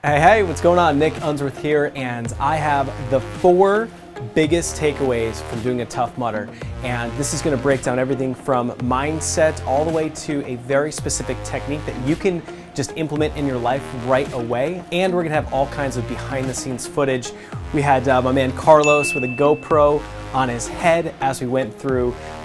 Hey, what's going on? Nick Unsworth here, and I have the 4 biggest takeaways from doing a Tough Mudder. And this is going to break down everything from mindset all the way to a very specific technique that you can just implement in your life right away. And we're going to have all kinds of behind the scenes footage. We had my man Carlos with a GoPro on his head as we went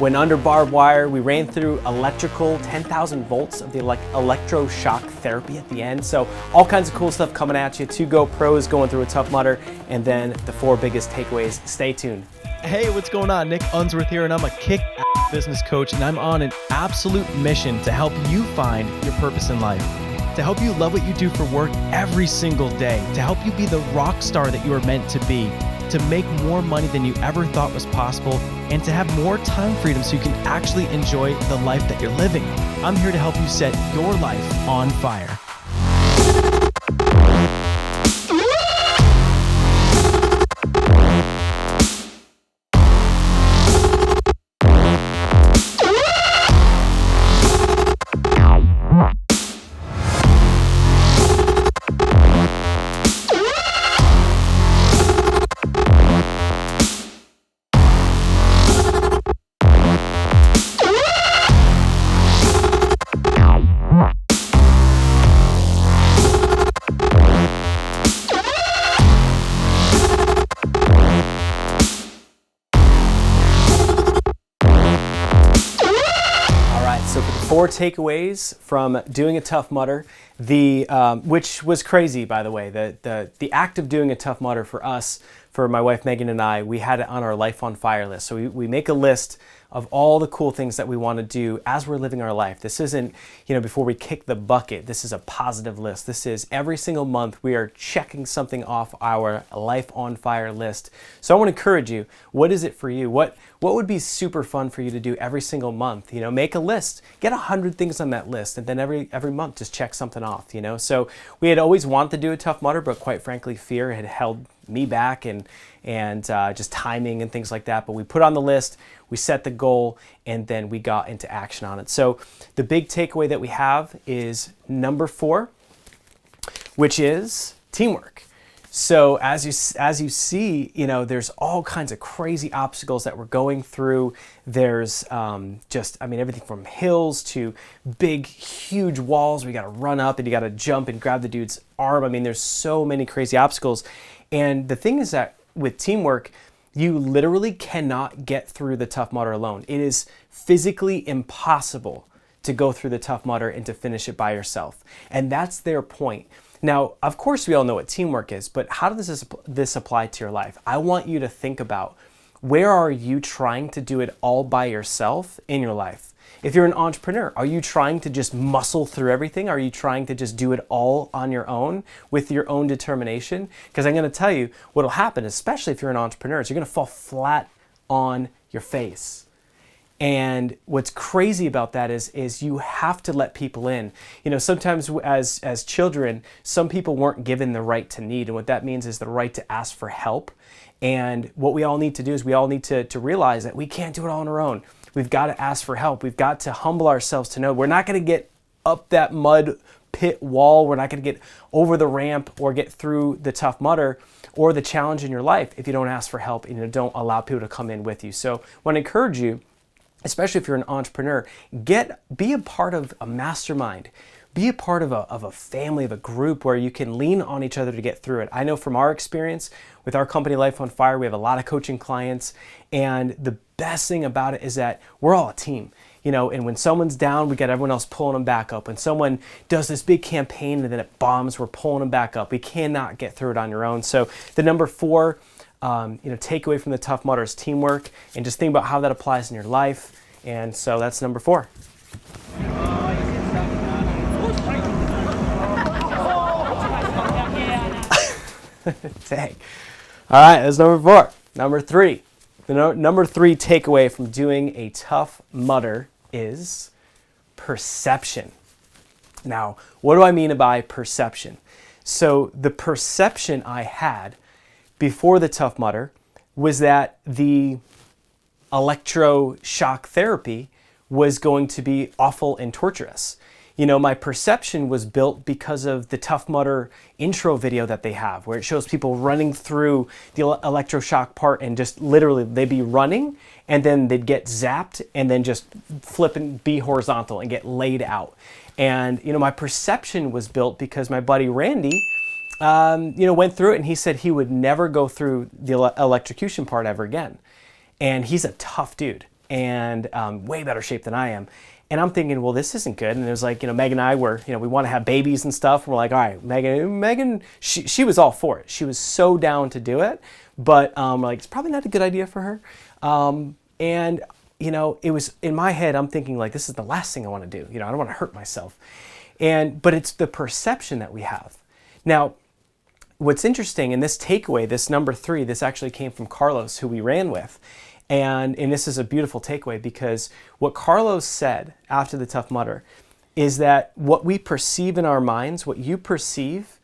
under barbed wire. We ran through electrical 10,000 volts of the electroshock therapy at the end. So all kinds of cool stuff coming at you. 2 GoPros going through a Tough Mudder, and then the 4 biggest takeaways. Stay tuned. Hey, what's going on? Nick Unsworth here, and I'm a kick-ass business coach, and I'm on an absolute mission to help you find your purpose in life, to help you love what you do for work every single day, to help you be the rock star that you are meant to be, to make more money than you ever thought was possible, and to have more time freedom so you can actually enjoy the life that you're living. I'm here to help you set your life on fire. So for the 4 takeaways from doing a Tough Mudder, which was crazy, by the way. The act of doing a Tough Mudder for us, for my wife Megan and I, we had it on our Life on Fire list. So we make a list of all the cool things that we want to do as we're living our life. This isn't, before we kick the bucket. This is a positive list. This is every single month we are checking something off our Life on Fire list. So I want to encourage you, what is it for you? What would be super fun for you to do every single month? Make a list. Get 100 things on that list, and then every month just check something off, So we had always wanted to do a Tough Mudder, but quite frankly, fear had held me back and just timing and things like that. But we put on the list, we set the goal, and then we got into action on it. So the big takeaway that we have is number 4, which is teamwork. So as you see, there's all kinds of crazy obstacles that we're going through. There's everything from hills to big, huge walls. We got to run up and you got to jump and grab the dude's arm. There's so many crazy obstacles. And the thing is that with teamwork, you literally cannot get through the Tough Mudder alone. It is physically impossible to go through the Tough Mudder and to finish it by yourself. And that's their point. Now, of course, we all know what teamwork is, but how does this apply to your life? I want you to think about, where are you trying to do it all by yourself in your life? If you're an entrepreneur, are you trying to just muscle through everything? Are you trying to just do it all on your own with your own determination? Because I'm going to tell you what will happen, especially if you're an entrepreneur, is you're going to fall flat on your face. And what's crazy about that is you have to let people in. Sometimes as children, some people weren't given the right to need. And what that means is the right to ask for help. And what we all need to do is we all need to realize that we can't do it all on our own. We've got to ask for help. We've got to humble ourselves to know we're not going to get up that mud pit wall. We're not going to get over the ramp or get through the Tough Mudder or the challenge in your life if you don't ask for help and don't allow people to come in with you. So I want to encourage you, especially if you're an entrepreneur, be a part of a mastermind. Be a part of a family, of a group where you can lean on each other to get through it. I know from our experience with our company Life on Fire, we have a lot of coaching clients, and the best thing about it is that we're all a team. And when someone's down, we got everyone else pulling them back up. When someone does this big campaign and then it bombs, we're pulling them back up. We cannot get through it on your own. So the number 4 takeaway from the Tough Mudder is teamwork, and just think about how that applies in your life. And so that's number 4. Dang. All right, that's number 4. Number 3. The number 3 takeaway from doing a Tough Mudder is perception. Now, what do I mean by perception? So the perception I had before the Tough Mudder was that the electroshock therapy was going to be awful and torturous. my perception was built because of the Tough Mudder intro video that they have, where it shows people running through the electroshock part, and just literally they'd be running and then they'd get zapped and then just flip and be horizontal and get laid out. And, my perception was built because my buddy Randy, went through it, and he said he would never go through the electrocution part ever again. And he's a tough dude and way better shape than I am. And I'm thinking, well, this isn't good. And it was like, Megan and I were, we want to have babies and stuff. And we're like, all right, Megan, she was all for it. She was so down to do it. But like, it's probably not a good idea for her. And it was in my head, I'm thinking like, this is the last thing I want to do. I don't want to hurt myself. But it's the perception that we have. Now, what's interesting in this takeaway, this number 3, this actually came from Carlos, who we ran with. And this is a beautiful takeaway, because what Carlos said after the Tough Mudder is that what we perceive in our minds, what you perceive,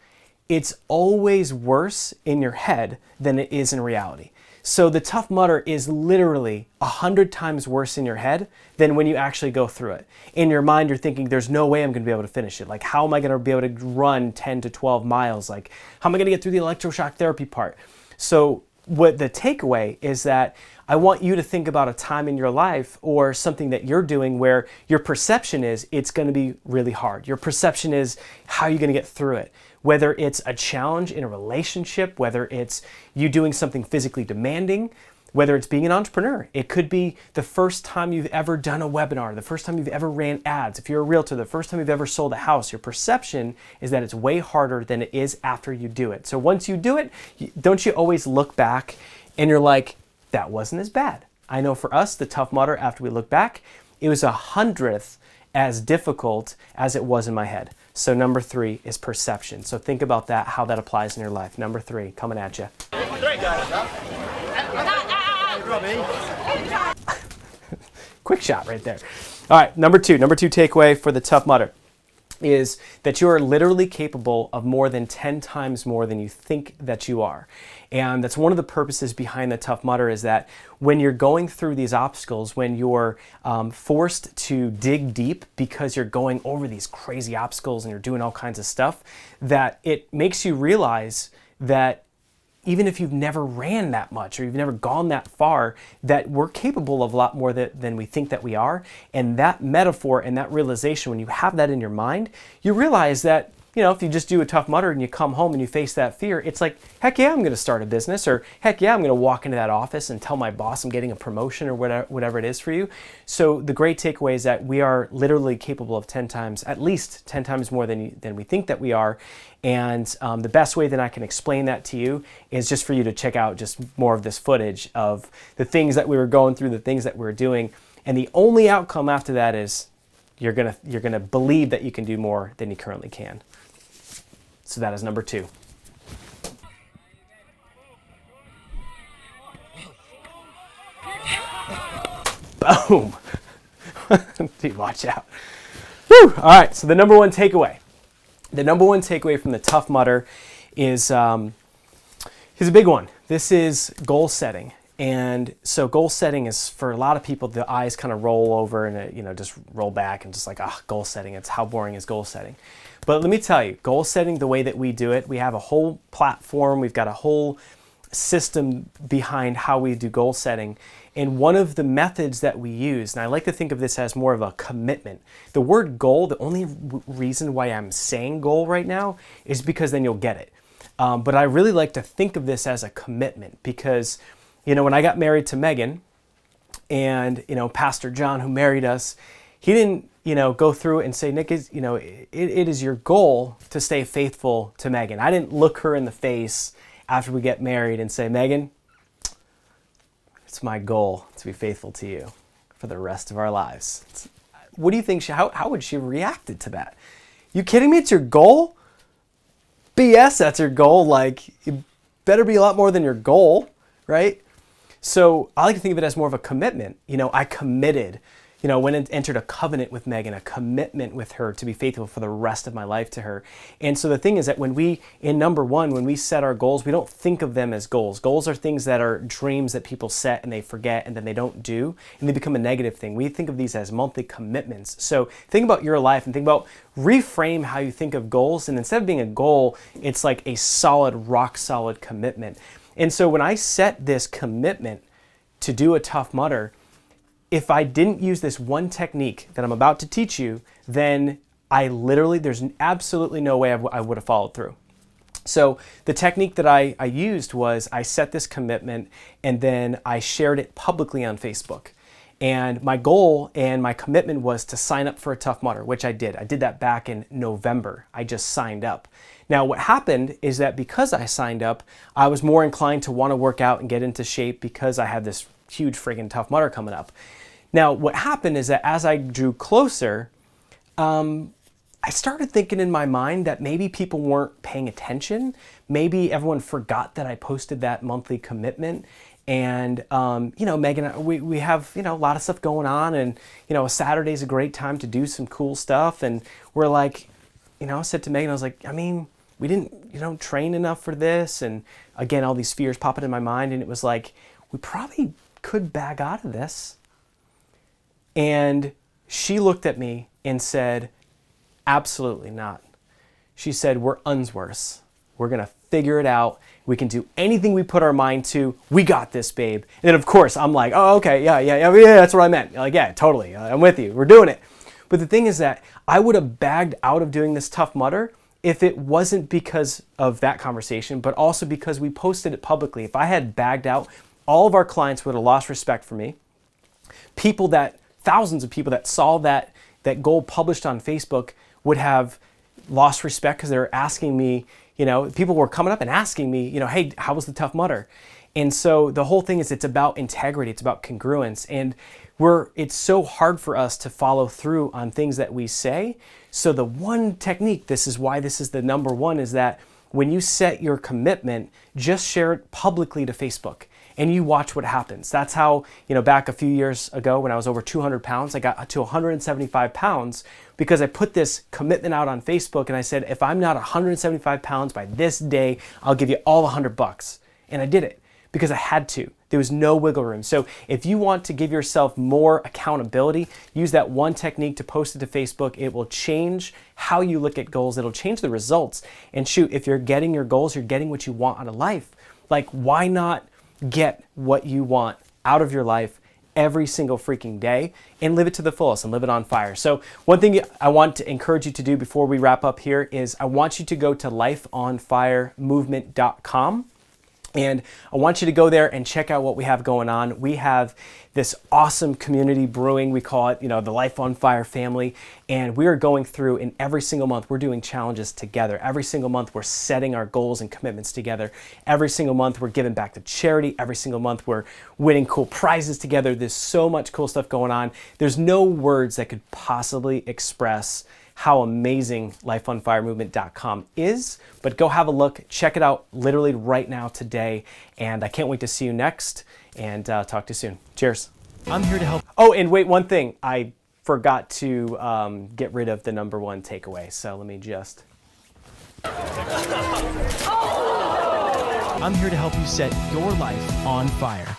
it's always worse in your head than it is in reality. So the Tough Mudder is literally 100 times worse in your head than when you actually go through it. In your mind, you're thinking, there's no way I'm going to be able to finish it. Like, how am I going to be able to run 10 to 12 miles? Like, how am I going to get through the electroshock therapy part? So what the takeaway is that I want you to think about a time in your life or something that you're doing where your perception is it's going to be really hard. Your perception is how you're going to get through it. Whether it's a challenge in a relationship, whether it's you doing something physically demanding, whether it's being an entrepreneur. It could be the first time you've ever done a webinar, the first time you've ever ran ads. If you're a realtor, the first time you've ever sold a house. Your perception is that it's way harder than it is after you do it. So once you do it, don't you always look back and you're like, that wasn't as bad. I know for us, the Tough Mudder, after we look back, it was 100th as difficult as it was in my head. So number 3 is perception. So think about that, how that applies in your life. Number 3, coming at you. Quick shot right there. All right, number 2 takeaway for the Tough Mudder is that you are literally capable of more than 10 times more than you think that you are. And that's one of the purposes behind the Tough Mudder, is that when you're going through these obstacles, when you're forced to dig deep because you're going over these crazy obstacles and you're doing all kinds of stuff, that it makes you realize that even if you've never ran that much or you've never gone that far, that we're capable of a lot more than we think that we are. And that metaphor and that realization, when you have that in your mind, you realize that, if you just do a Tough Mudder and you come home and you face that fear, it's like, heck yeah, I'm going to start a business, or heck yeah, I'm going to walk into that office and tell my boss I'm getting a promotion, or whatever it is for you. So the great takeaway is that we are literally capable of 10 times, at least 10 times more than we think that we are. And the best way that I can explain that to you is just for you to check out just more of this footage of the things that we were going through, the things that we were doing. And the only outcome after that is you're gonna believe that you can do more than you currently can. So that is number 2. Boom. Dude, watch out. Woo! All right, so the number 1 takeaway. The number 1 takeaway from the Tough Mudder is a big one. This is goal setting. And so goal setting is, for a lot of people, the eyes kind of roll over and just roll back and just like, goal setting. It's how boring is goal setting. But let me tell you, goal setting, the way that we do it, we have a whole platform. We've got a whole system behind how we do goal setting. And one of the methods that we use, and I like to think of this as more of a commitment. The word goal, the only reason why I'm saying goal right now is because then you'll get it. But I really like to think of this as a commitment, because when I got married to Megan, and Pastor John, who married us, he didn't go through and say, Nick, it is your goal to stay faithful to Megan. I didn't look her in the face after we get married and say, Megan, it's my goal to be faithful to you for the rest of our lives. What do you think? How would she have reacted to that? You kidding me? It's your goal? BS, that's your goal. Like, it better be a lot more than your goal, right? So I like to think of it as more of a commitment. I committed went and entered a covenant with Megan, a commitment with her to be faithful for the rest of my life to her. And so the thing is that in number one, when we set our goals, we don't think of them as goals. Goals are things that are dreams that people set and they forget and then they don't do, and they become a negative thing. We think of these as monthly commitments. So think about your life and think about, reframe how you think of goals. And instead of being a goal, it's like a solid, rock solid commitment. And so when I set this commitment to do a Tough Mudder, if I didn't use this one technique that I'm about to teach you, then there's absolutely no way I would have followed through. So the technique that I used was I set this commitment and then I shared it publicly on Facebook. And my goal and my commitment was to sign up for a Tough Mudder, which I did. I did that back in November. I just signed up. Now what happened is that because I signed up, I was more inclined to want to work out and get into shape because I had this huge friggin' Tough Mudder coming up. Now what happened is that as I drew closer, I started thinking in my mind that maybe people weren't paying attention. Maybe everyone forgot that I posted that monthly commitment. And, Megan, we have, a lot of stuff going on, and, a Saturday's a great time to do some cool stuff. And we're like, I said to Megan, I was like, we didn't, train enough for this. And again, all these fears popping in my mind. And it was like, we probably could back out of this. And she looked at me and said, absolutely not. She said, we're Unsworths. We're going to figure it out. We can do anything we put our mind to. We got this, babe. And then, of course, I'm like, oh, okay, yeah, that's what I meant. Like, yeah, totally. I'm with you. We're doing it. But the thing is that I would have bagged out of doing this Tough Mudder if it wasn't because of that conversation, but also because we posted it publicly. If I had bagged out, all of our clients would have lost respect for me. Thousands of people that saw that goal published on Facebook would have lost respect because they were asking me, people were coming up and asking me, hey, how was the Tough Mudder? And so the whole thing is, it's about integrity. It's about congruence. And it's so hard for us to follow through on things that we say. So the one technique, this is why this is the number one, is that when you set your commitment, just share it publicly to Facebook and you watch what happens. That's how, back a few years ago when I was over 200 pounds, I got to 175 pounds because I put this commitment out on Facebook and I said, if I'm not 175 pounds by this day, I'll give you all $100. And I did it because I had to. There was no wiggle room. So if you want to give yourself more accountability, use that one technique to post it to Facebook. It will change how you look at goals. It'll change the results. And shoot, if you're getting your goals, you're getting what you want out of life. Like, why not get what you want out of your life every single freaking day and live it to the fullest and live it on fire? So one thing I want to encourage you to do before we wrap up here is I want you to go to lifeonfiremovement.com. And I want you to go there and check out what we have going on. We have this awesome community brewing. We call it, the Life on Fire family. And we are going through, in every single month, we're doing challenges together. Every single month, we're setting our goals and commitments together. Every single month, we're giving back to charity. Every single month, we're winning cool prizes together. There's so much cool stuff going on. There's no words that could possibly express how amazing lifeonfiremovement.com is, but go have a look, check it out literally right now today, and I can't wait to see you next, and talk to you soon. Cheers. I'm here to help. Oh, and wait, one thing, I forgot to get rid of the number one takeaway, so let me just... I'm here to help you set your life on fire.